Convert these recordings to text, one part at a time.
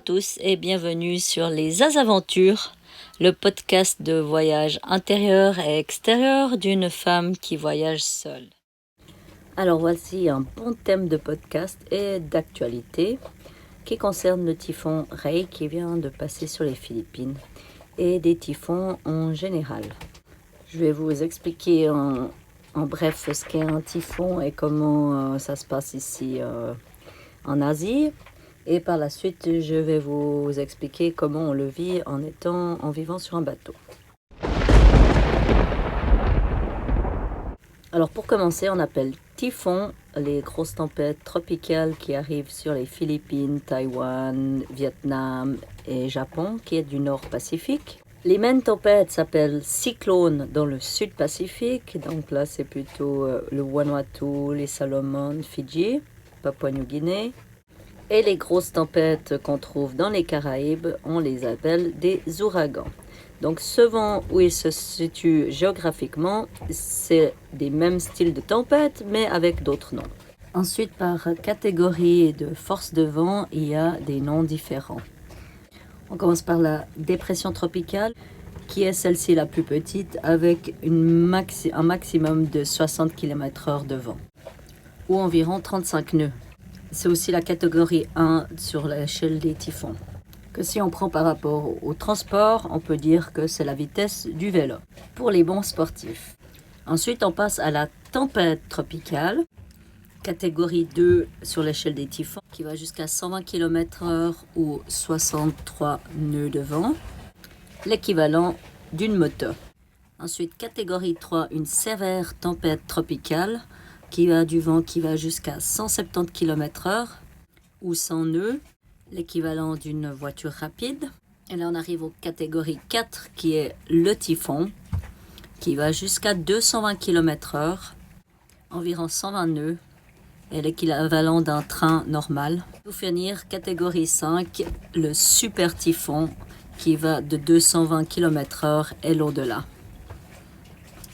tous et bienvenue sur les Azaventures, le podcast de voyage intérieur et extérieur d'une femme qui voyage seule. Alors voici un bon thème de podcast et d'actualité qui concerne le typhon Ray qui vient de passer sur les Philippines et des typhons en général. Je vais vous expliquer en bref ce qu'est un typhon et comment ça se passe ici en Asie. Et par la suite, je vais vous expliquer comment on le vit en vivant sur un bateau. Alors pour commencer, on appelle typhon les grosses tempêtes tropicales qui arrivent sur les Philippines, Taïwan, Vietnam et Japon, qui est du Nord Pacifique. Les mêmes tempêtes s'appellent cyclones dans le Sud Pacifique, donc là c'est plutôt le Vanuatu, les Salomon, Fidji, Papouasie-Nouvelle-Guinée. Et les grosses tempêtes qu'on trouve dans les Caraïbes, on les appelle des ouragans. Donc selon où ils se situent géographiquement, c'est des mêmes styles de tempêtes, mais avec d'autres noms. Ensuite, par catégorie de force de vent, il y a des noms différents. On commence par la dépression tropicale, qui est celle-ci la plus petite, avec un maximum de 60 km/h de vent, ou environ 35 nœuds. C'est aussi la catégorie 1 sur l'échelle des typhons. Que si on prend par rapport au transport, on peut dire que c'est la vitesse du vélo pour les bons sportifs. Ensuite, on passe à la tempête tropicale, catégorie 2 sur l'échelle des typhons, qui va jusqu'à 120 km/h ou 63 nœuds de vent, l'équivalent d'une moto. Ensuite, catégorie 3, une sévère tempête tropicale, qui a du vent qui va jusqu'à 170 km/h ou 100 nœuds, l'équivalent d'une voiture rapide. Et là, on arrive aux catégories 4, qui est le typhon, qui va jusqu'à 220 km/h, environ 120 nœuds, et l'équivalent d'un train normal. Pour finir, catégorie 5, le super typhon, qui va de 220 km/h et l'au-delà.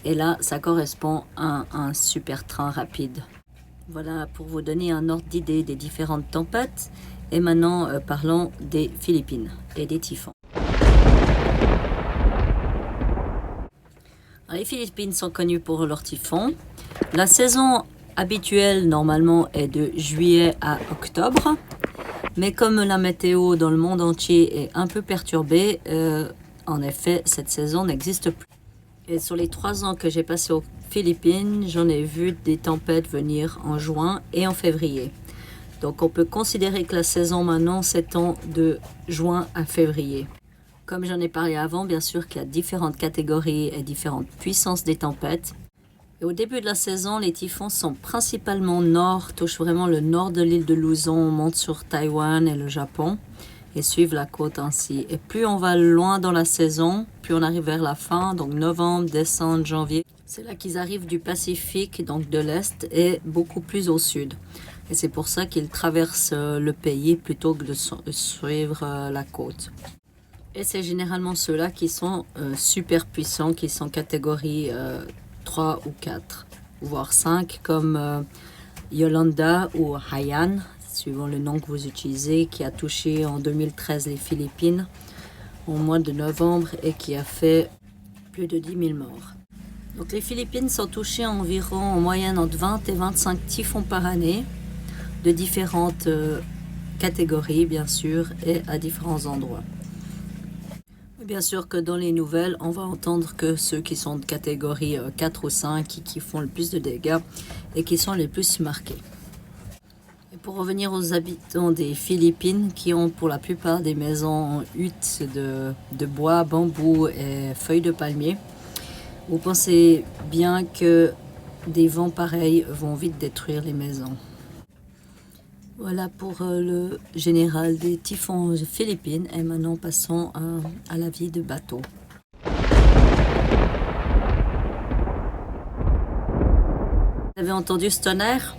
Et là, ça correspond à un super train rapide. Voilà pour vous donner un ordre d'idée des différentes tempêtes. Et maintenant, parlons des Philippines et des typhons. Alors, les Philippines sont connues pour leurs typhons. La saison habituelle, normalement, est de juillet à octobre. Mais comme la météo dans le monde entier est un peu perturbée, en effet, cette saison n'existe plus. Et sur les 3 ans que j'ai passé aux Philippines, j'en ai vu des tempêtes venir en juin et en février. Donc on peut considérer que la saison maintenant s'étend de juin à février. Comme j'en ai parlé avant, bien sûr qu'il y a différentes catégories et différentes puissances des tempêtes. Et au début de la saison, les typhons sont principalement nord, touchent vraiment le nord de l'île de Luzon, montent sur Taïwan et le Japon et suivent la côte ainsi. Et plus on va loin dans la saison, plus on arrive vers la fin, donc novembre, décembre, janvier. C'est là qu'ils arrivent du Pacifique, donc de l'Est, et beaucoup plus au sud. Et c'est pour ça qu'ils traversent le pays plutôt que de suivre la côte. Et c'est généralement ceux-là qui sont super puissants, qui sont catégorie 3 ou 4, voire 5, comme Yolanda ou Haiyan, suivant le nom que vous utilisez, qui a touché en 2013 les Philippines au mois de novembre et qui a fait plus de 10 000 morts. Donc les Philippines sont touchées environ en moyenne entre 20 et 25 typhons par année, de différentes catégories bien sûr et à différents endroits. Bien sûr que dans les nouvelles, on va entendre que ceux qui sont de catégorie 4 ou 5 qui font le plus de dégâts et qui sont les plus marqués. Et pour revenir aux habitants des Philippines qui ont pour la plupart des maisons en huttes de bois, bambou et feuilles de palmier, vous pensez bien que des vents pareils vont vite détruire les maisons. Voilà pour le général des typhons philippines. Et maintenant, passons à la vie de bateau. Vous avez entendu ce tonnerre?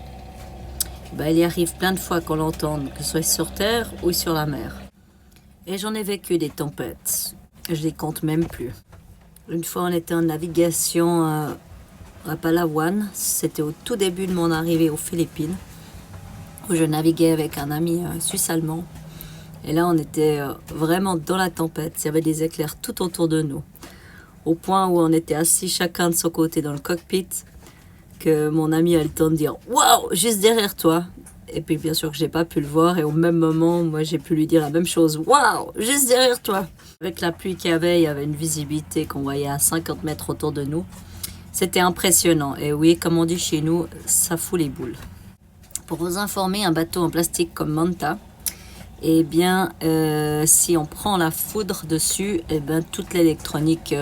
Il y arrive plein de fois qu'on l'entende, que ce soit sur terre ou sur la mer. Et j'en ai vécu des tempêtes. Je les compte même plus. Une fois, on était en navigation à Palawan. C'était au tout début de mon arrivée aux Philippines, où je naviguais avec un ami suisse-allemand. Et là, on était vraiment dans la tempête. Il y avait des éclairs tout autour de nous. Au point où on était assis chacun de son côté dans le cockpit, que mon ami a eu le temps de dire « Waouh, juste derrière toi !» Et puis bien sûr que j'ai pas pu le voir et au même moment, moi j'ai pu lui dire la même chose « Waouh, juste derrière toi !» Avec la pluie qu'il y avait une visibilité qu'on voyait à 50 mètres autour de nous. C'était impressionnant. Et oui, comme on dit chez nous, ça fout les boules. Pour vous informer, un bateau en plastique comme Manta, eh bien, si on prend la foudre dessus, eh bien, toute l'électronique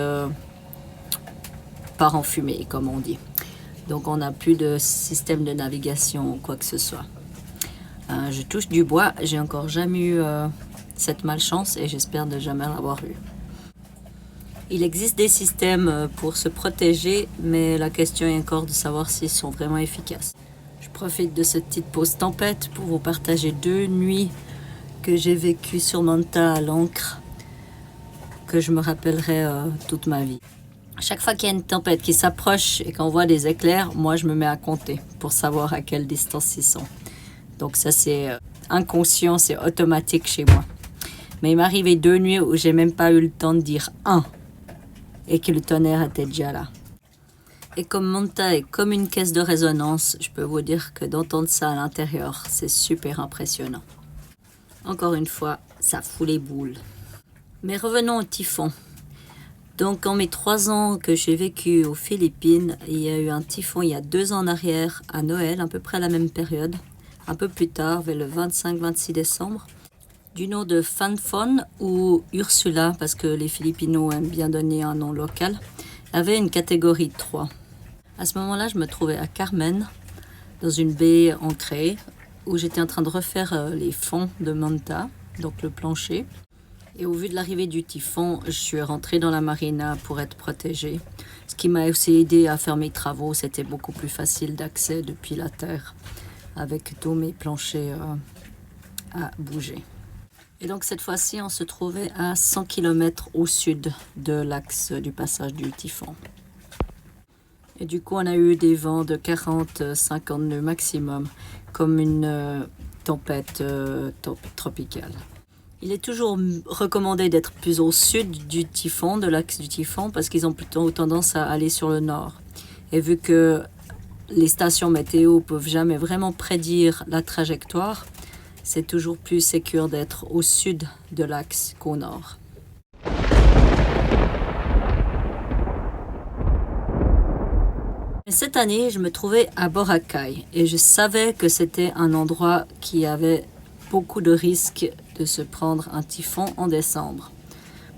part en fumée, comme on dit. Donc, on n'a plus de système de navigation ou quoi que ce soit. Je touche du bois, j'ai encore jamais eu cette malchance et j'espère ne jamais l'avoir eu. Il existe des systèmes pour se protéger, mais la question est encore de savoir s'ils sont vraiment efficaces. Je profite de cette petite pause tempête pour vous partager 2 nuits que j'ai vécues sur Manta à l'ancre, que je me rappellerai toute ma vie. Chaque fois qu'il y a une tempête qui s'approche et qu'on voit des éclairs, moi je me mets à compter pour savoir à quelle distance ils sont. Donc ça c'est inconscient, c'est automatique chez moi. Mais il m'est arrivé 2 nuits où j'ai même pas eu le temps de dire 1 et que le tonnerre était déjà là. Et comme Manta est comme une caisse de résonance, je peux vous dire que d'entendre ça à l'intérieur, c'est super impressionnant. Encore une fois, ça fout les boules. Mais revenons au typhon. Donc en mes 3 ans que j'ai vécu aux Philippines, il y a eu un typhon il y a 2 ans en arrière, à Noël, à peu près à la même période, un peu plus tard, vers le 25-26 décembre, du nom de Phanfon ou Ursula, parce que les Philippinos aiment bien donner un nom local, avait une catégorie 3. À ce moment-là, je me trouvais à Carmen, dans une baie ancrée, où j'étais en train de refaire les fonds de Manta, donc le plancher. Et au vu de l'arrivée du typhon, je suis rentrée dans la marina pour être protégée. Ce qui m'a aussi aidé à faire mes travaux, c'était beaucoup plus facile d'accès depuis la terre, avec tous mes planchers à bouger. Et donc cette fois-ci, on se trouvait à 100 km au sud de l'axe du passage du typhon. Et du coup, on a eu des vents de 40-50 nœuds maximum, comme une tempête tropicale. Il est toujours recommandé d'être plus au sud du typhon, de l'axe du typhon, parce qu'ils ont plutôt tendance à aller sur le nord. Et vu que les stations météo peuvent jamais vraiment prédire la trajectoire, c'est toujours plus sécure d'être au sud de l'axe qu'au nord. Cette année, je me trouvais à Boracay et je savais que c'était un endroit qui avait beaucoup de risques de se prendre un typhon en décembre.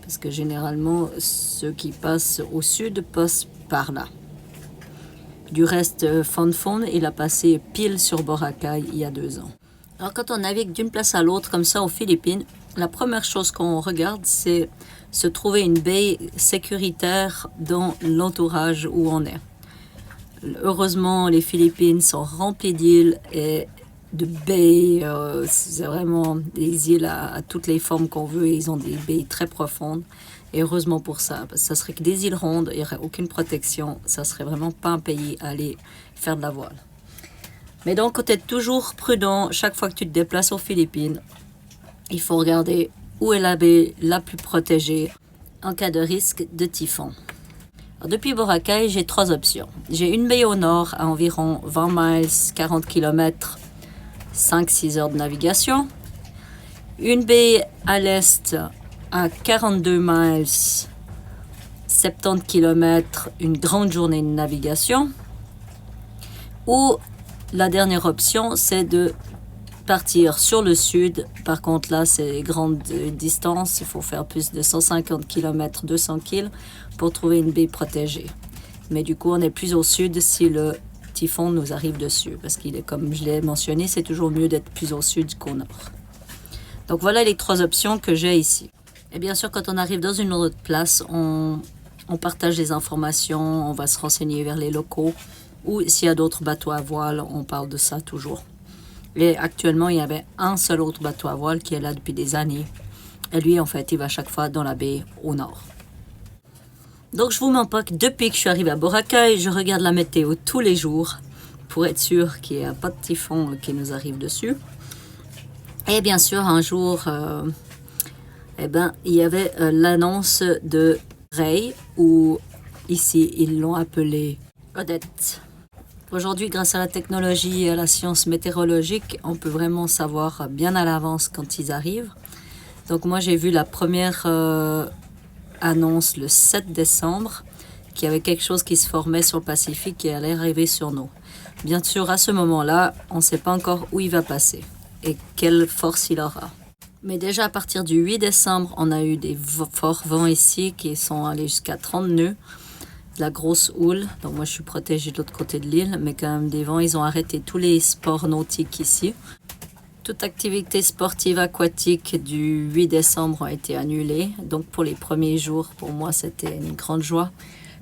Parce que généralement, ceux qui passent au sud passent par là. Du reste, Phanfon, il a passé pile sur Boracay il y a 2 ans. Alors quand on navigue d'une place à l'autre comme ça aux Philippines, la première chose qu'on regarde, c'est se trouver une baie sécuritaire dans l'entourage où on est. Heureusement, les Philippines sont remplies d'îles et de baies. C'est vraiment des îles à toutes les formes qu'on veut et ils ont des baies très profondes. Et heureusement pour ça, parce que ça serait que des îles rondes, il n'y aurait aucune protection. Ça serait vraiment pas un pays à aller faire de la voile. Mais donc, tu es toujours prudent chaque fois que tu te déplaces aux Philippines. Il faut regarder où est la baie la plus protégée en cas de risque de typhon. Alors, depuis Boracay, j'ai 3 options. J'ai une baie au nord à environ 20 miles, 40 km, 5-6 heures de navigation. Une baie à l'est à 42 miles, 70 km, une grande journée de navigation. Ou la dernière option, c'est de partir sur le sud. Par contre, là, c'est grande distance. Il faut faire plus de 150 km, 200 km pour trouver une baie protégée. Mais du coup, on est plus au sud si le typhon nous arrive dessus. Parce qu'il est, comme je l'ai mentionné, c'est toujours mieux d'être plus au sud qu'au nord. Donc voilà les 3 options que j'ai ici. Et bien sûr, quand on arrive dans une autre place, on partage les informations, on va se renseigner vers les locaux. Ou s'il y a d'autres bateaux à voile, on parle de ça toujours. Et actuellement, il y avait un seul autre bateau à voile qui est là depuis des années. Et lui, en fait, il va chaque fois dans la baie au nord. Donc, je vous mens pas que depuis que je suis arrivée à Boracay, je regarde la météo tous les jours pour être sûr qu'il n'y a pas de typhon qui nous arrive dessus. Et bien sûr, un jour, il y avait l'annonce de Ray, ou ici, ils l'ont appelé Odette. Aujourd'hui, grâce à la technologie et à la science météorologique, on peut vraiment savoir bien à l'avance quand ils arrivent. Donc moi, j'ai vu la première annonce le 7 décembre, qu'il y avait quelque chose qui se formait sur le Pacifique qui allait arriver sur nous. Bien sûr, à ce moment-là, on ne sait pas encore où il va passer et quelle force il aura. Mais déjà à partir du 8 décembre, on a eu des forts vents ici qui sont allés jusqu'à 30 nœuds, de la grosse houle. Donc moi je suis protégée de l'autre côté de l'île, mais quand même des vents, ils ont arrêté tous les sports nautiques ici. Toute activité sportive aquatique du 8 décembre a été annulée. Donc pour les premiers jours, pour moi, c'était une grande joie.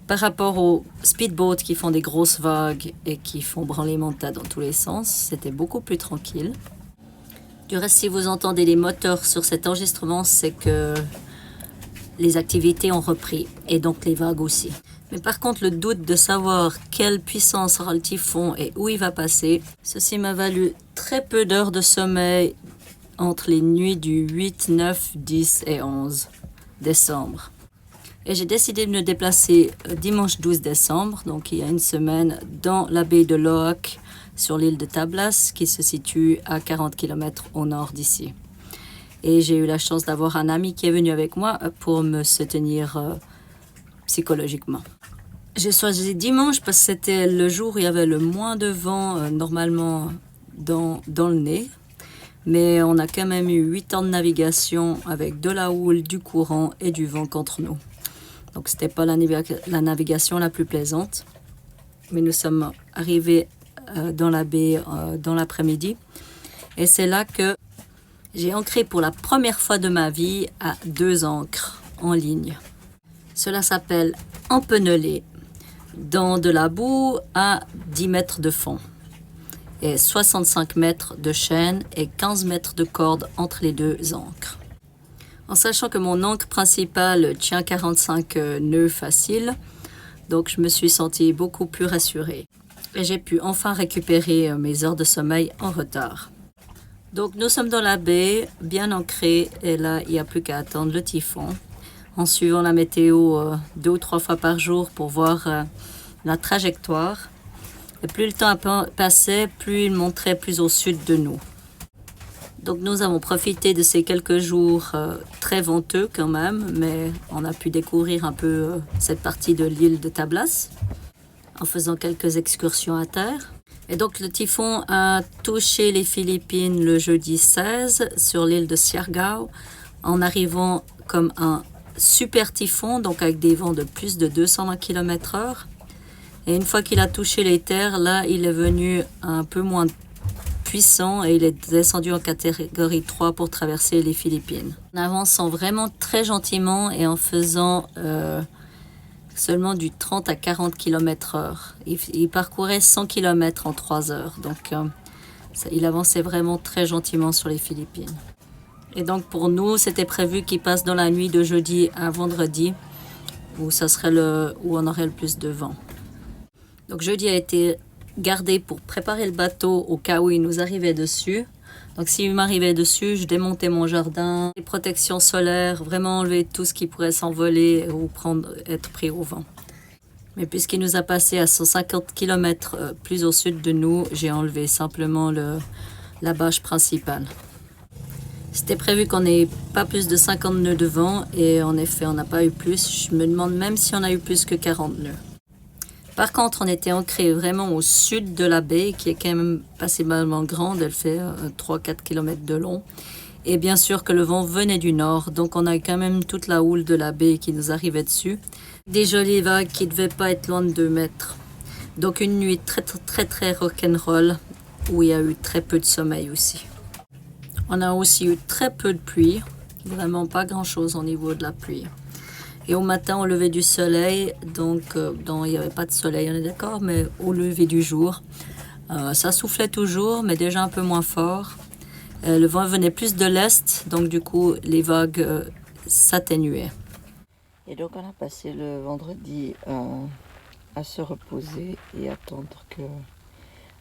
Par rapport aux speedboats qui font des grosses vagues et qui font branler mon tas dans tous les sens, c'était beaucoup plus tranquille. Du reste, si vous entendez les moteurs sur cet enregistrement, c'est que les activités ont repris et donc les vagues aussi. Mais par contre, le doute de savoir quelle puissance aura le typhon et où il va passer, ceci m'a valu très peu d'heures de sommeil entre les nuits du 8, 9, 10 et 11 décembre. Et j'ai décidé de me déplacer dimanche 12 décembre, donc il y a une semaine, dans la baie de Loak, sur l'île de Tablas, qui se situe à 40 km au nord d'ici. Et j'ai eu la chance d'avoir un ami qui est venu avec moi pour me soutenir psychologiquement. J'ai choisi dimanche parce que c'était le jour où il y avait le moins de vent normalement dans le nez. Mais on a quand même eu 8 heures de navigation avec de la houle, du courant et du vent contre nous. Donc c'était pas la navigation la plus plaisante. Mais nous sommes arrivés dans la baie dans l'après-midi. Et c'est là que j'ai ancré pour la première fois de ma vie à 2 ancres en ligne. Cela s'appelle empenneler, dans de la boue à 10 mètres de fond et 65 mètres de chaîne et 15 mètres de corde entre les 2 ancres. En sachant que mon ancre principale tient 45 nœuds faciles, donc je me suis sentie beaucoup plus rassurée. Et j'ai pu enfin récupérer mes heures de sommeil en retard. Donc nous sommes dans la baie, bien ancrés, et là il n'y a plus qu'à attendre le typhon, en suivant la météo 2 ou 3 fois par jour pour voir la trajectoire. Et plus le temps passait, plus il montrait plus au sud de nous. Donc nous avons profité de ces quelques jours très venteux quand même, mais on a pu découvrir un peu cette partie de l'île de Tablas en faisant quelques excursions à terre. Et donc le typhon a touché les Philippines le jeudi 16 sur l'île de Siargao en arrivant comme un super typhon, donc avec des vents de plus de 220 km/h. Et une fois qu'il a touché les terres, là il est venu un peu moins puissant et il est descendu en catégorie 3 pour traverser les Philippines. En avançant vraiment très gentiment et en faisant seulement du 30 à 40 km/h. Il parcourait 100 km en 3 heures, donc il avançait vraiment très gentiment sur les Philippines. Et donc pour nous, c'était prévu qu'il passe dans la nuit de jeudi à vendredi, où on aurait le plus de vent. Donc jeudi a été gardé pour préparer le bateau au cas où il nous arrivait dessus. Donc s'il m'arrivait dessus, je démontais mon jardin, les protections solaires, vraiment enlever tout ce qui pourrait s'envoler ou être pris au vent. Mais puisqu'il nous a passé à 150 km plus au sud de nous, j'ai enlevé simplement la bâche principale. C'était prévu qu'on n'ait pas plus de 50 nœuds de vent et en effet on n'a pas eu plus. Je me demande même si on a eu plus que 40 nœuds. Par contre, on était ancré vraiment au sud de la baie, qui est quand même passablement grande. Elle fait 3-4 km de long. Et bien sûr que le vent venait du nord, donc on a quand même toute la houle de la baie qui nous arrivait dessus. Des jolies vagues qui ne devaient pas être loin de 2 mètres. Donc une nuit très rock'n'roll, où il y a eu très peu de sommeil aussi. On a aussi eu très peu de pluie, vraiment pas grand-chose au niveau de la pluie. Et au matin, au lever du soleil, donc il n'y avait pas de soleil, on est d'accord, mais au lever du jour, ça soufflait toujours, mais déjà un peu moins fort. Le vent venait plus de l'est, donc du coup, les vagues s'atténuaient. Et donc on a passé le vendredi à se reposer et attendre que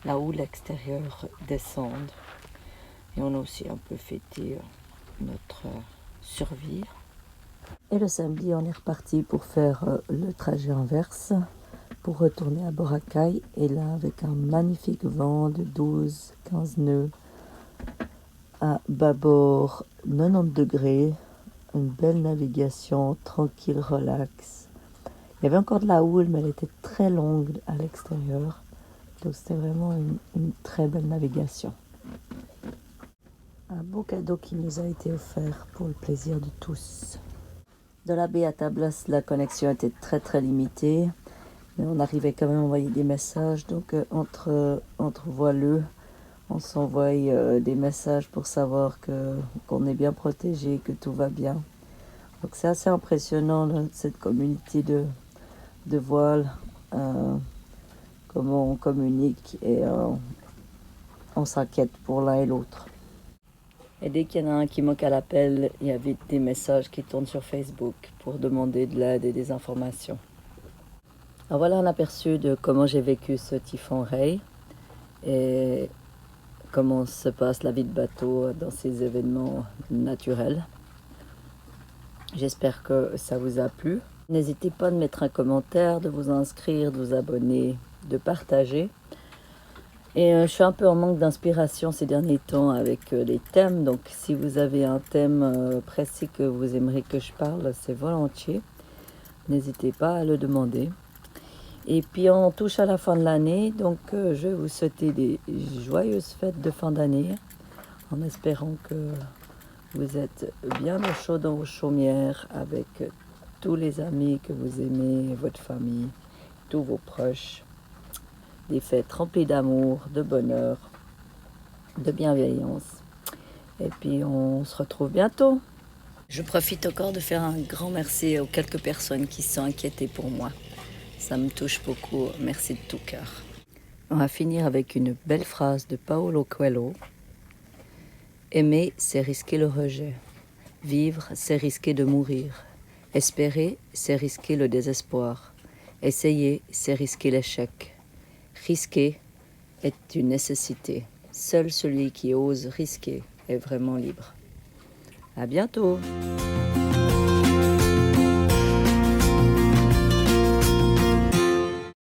la houle extérieure descende. Et on a aussi un peu fêté notre survie. Et le samedi, on est reparti pour faire le trajet inverse, pour retourner à Boracay. Et là, avec un magnifique vent de 12-15 nœuds, à bâbord 90 degrés, une belle navigation, tranquille, relax. Il y avait encore de la houle, mais elle était très longue à l'extérieur. Donc c'était vraiment une très belle navigation. Un beau cadeau qui nous a été offert pour le plaisir de tous. De la baie à Tablas, la connexion était très très limitée, mais on arrivait quand même à envoyer des messages. Donc entre voileux, on s'envoie des messages pour savoir qu'on est bien protégé, que tout va bien. Donc c'est assez impressionnant là, cette communauté de voile, comment on communique et on s'inquiète pour l'un et l'autre. Et dès qu'il y en a un qui manque à l'appel, il y a vite des messages qui tournent sur Facebook pour demander de l'aide et des informations. Alors voilà un aperçu de comment j'ai vécu ce typhon Ray et comment se passe la vie de bateau dans ces événements naturels. J'espère que ça vous a plu. N'hésitez pas à mettre un commentaire, de vous inscrire, de vous abonner, de partager. Et je suis un peu en manque d'inspiration ces derniers temps avec les thèmes. Donc si vous avez un thème précis que vous aimeriez que je parle, c'est volontiers. N'hésitez pas à le demander. Et puis on touche à la fin de l'année, donc je vais vous souhaiter des joyeuses fêtes de fin d'année, en espérant que vous êtes bien au chaud dans vos chaumières avec tous les amis que vous aimez, votre famille, tous vos proches. Des fêtes remplies d'amour, de bonheur, de bienveillance. Et puis on se retrouve bientôt. Je profite encore de faire un grand merci aux quelques personnes qui se sont inquiétées pour moi. Ça me touche beaucoup, merci de tout cœur. On va finir avec une belle phrase de Paulo Coelho. Aimer, c'est risquer le rejet. Vivre, c'est risquer de mourir. Espérer, c'est risquer le désespoir. Essayer, c'est risquer l'échec. Risquer est une nécessité. Seul celui qui ose risquer est vraiment libre. À bientôt!